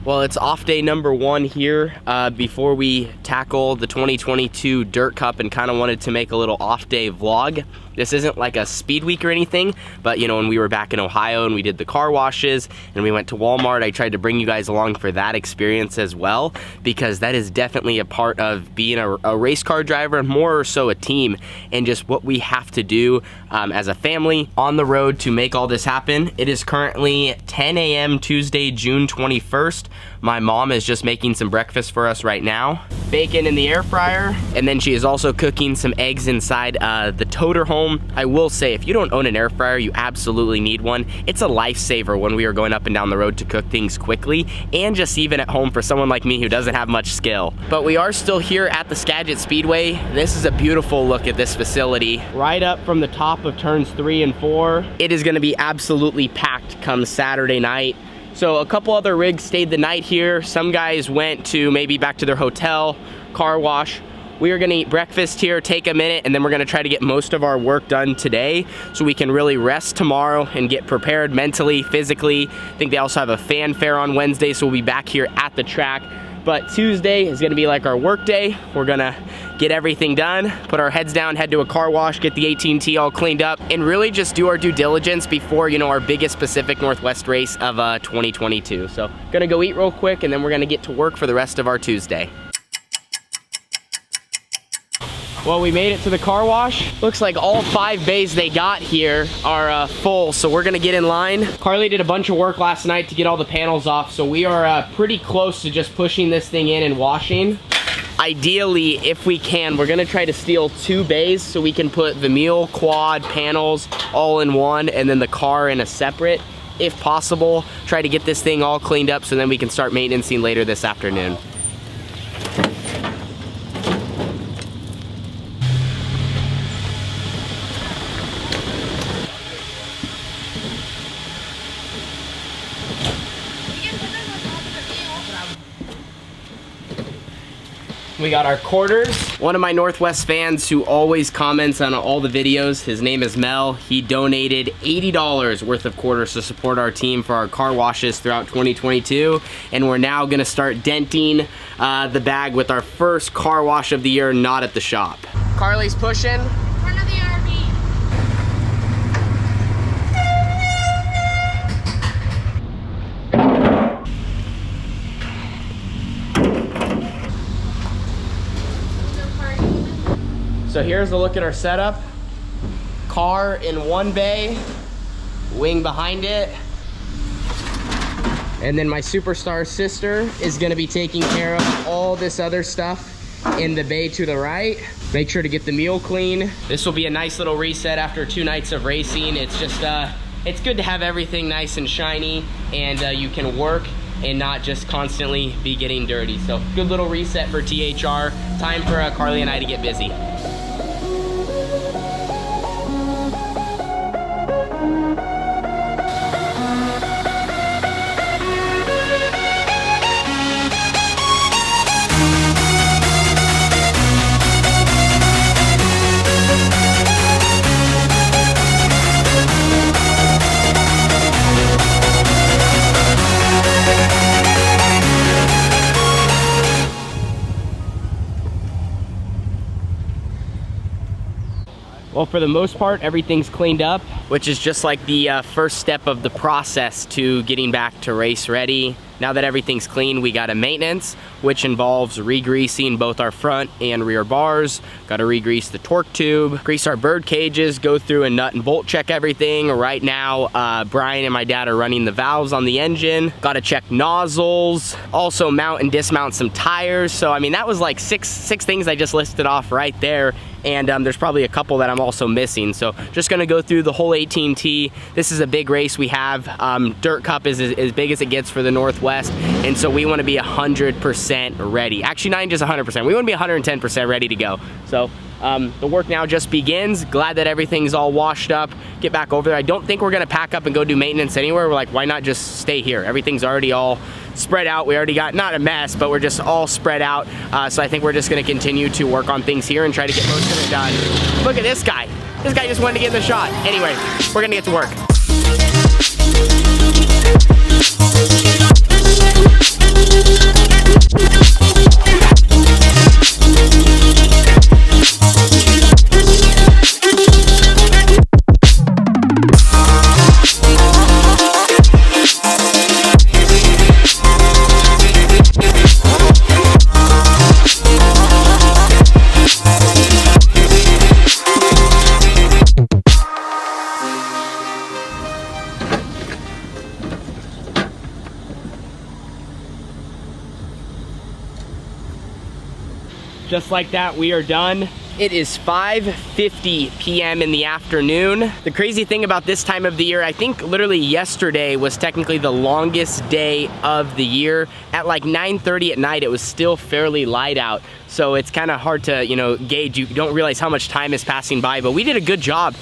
Well, it's off day number 1 here before we tackle the 2022 Dirt Cup, and kind of wanted to make a little off day vlog. This isn't like a speed week or anything, but you know, when we were back in Ohio and we did the car washes and we went to Walmart, I tried to bring you guys along for that experience as well, because that is definitely a part of being a race car driver, and more so a team, and just what we have to do as a family on the road to make all this happen. It is currently 10 a.m. Tuesday, June 21st. My mom is just making some breakfast for us right now. Bacon in the air fryer, and then she is also cooking some eggs inside the toter home. I will say, if you don't own an air fryer, you absolutely need one. It's a lifesaver when we are going up and down the road to cook things quickly, and just even at home for someone like me who doesn't have much skill. But we are still here at the Skagit Speedway. This is a beautiful look at this facility. Right up from the top of turns 3 and 4. It is gonna be absolutely packed come Saturday night. So a couple other rigs stayed the night here. Some guys went to maybe back to their hotel, car wash. We are gonna eat breakfast here, take a minute, and then we're gonna try to get most of our work done today so we can really rest tomorrow and get prepared mentally, physically. I think they also have a fan fair on Wednesday, so we'll be back here at the track. But Tuesday is gonna be like our work day. We're gonna get everything done, put our heads down, head to a car wash, get the 18T all cleaned up, and really just do our due diligence before, you know, our biggest Pacific Northwest race of 2022. So gonna go eat real quick, and then we're gonna get to work for the rest of our Tuesday. Well, we made it to the car wash. Looks like all 5 bays they got here are full, so we're gonna get in line. Carly did a bunch of work last night to get all the panels off, so we are pretty close to just pushing this thing in and washing. Ideally, if we can, we're gonna try to steal 2 bays so we can put the mule, quad, panels all in one, and then the car in a separate. If possible, try to get this thing all cleaned up so then we can start maintenancing later this afternoon. We got our quarters. One of my Northwest fans who always comments on all the videos, his name is Mel. He donated $80 worth of quarters to support our team for our car washes throughout 2022. And we're now gonna start denting the bag with our first car wash of the year, not at the shop. Carly's pushing. Front of the RV. So here's a look at our setup. Car in one bay, wing behind it. And then my superstar sister is gonna be taking care of all this other stuff in the bay to the right. Make sure to get the mule clean. This will be a nice little reset after 2 nights of racing. It's just, it's good to have everything nice and shiny, and you can work and not just constantly be getting dirty. So good little reset for THR. Time for Carly and I to get busy. Well, for the most part, everything's cleaned up, which is just like the first step of the process to getting back to race ready. Now that everything's clean, we got a maintenance, which involves re-greasing both our front and rear bars. Got to re-grease the torque tube, grease our bird cages, go through and nut and bolt check everything. Right now, Brian and my dad are running the valves on the engine. Got to check nozzles, also mount and dismount some tires. So, I mean, that was like six things I just listed off right there. And there's probably a couple that I'm also missing. So just gonna go through the whole 18T. This is a big race we have. Dirt Cup is as big as it gets for the Northwest. And so we wanna be 100% ready. Actually, not just 100%, we wanna be 110% ready to go. So the work now just begins. Glad that everything's all washed up. Get back over there. I don't think we're gonna pack up and go do maintenance anywhere. We're like, why not just stay here? Everything's already all spread out. We already got, not a mess, but we're just all spread out. So I think we're just gonna continue to work on things here and try to get most of it done. Look at this guy. This guy just wanted to get in the shot. Anyway, we're gonna get to work. Just like that, we are done. It is 5:50 p.m. in the afternoon. The crazy thing about this time of the year, I think literally yesterday was technically the longest day of the year. At like 9:30 at night, it was still fairly light out. So it's kind of hard to, you know, gauge. You don't realize how much time is passing by, but we did a good job.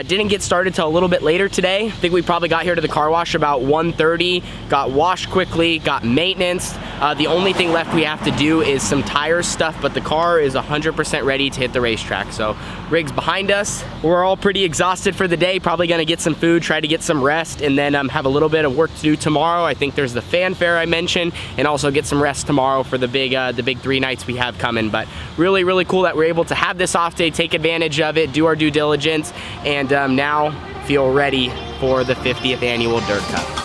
Didn't get started till a little bit later today. I think we probably got here to the car wash about 1:30, got washed quickly, got maintenance. The only thing left we have to do is some tire stuff, but the car is 100% ready to hit the racetrack. So rig's behind us. We're all pretty exhausted for the day. Probably gonna get some food, try to get some rest, and then have a little bit of work to do tomorrow. I think there's the fanfare I mentioned, and also get some rest tomorrow for the big 3 nights we have coming. But really, really cool that we're able to have this off day, take advantage of it, do our due diligence, and now feel ready for the 50th annual Dirt Cup.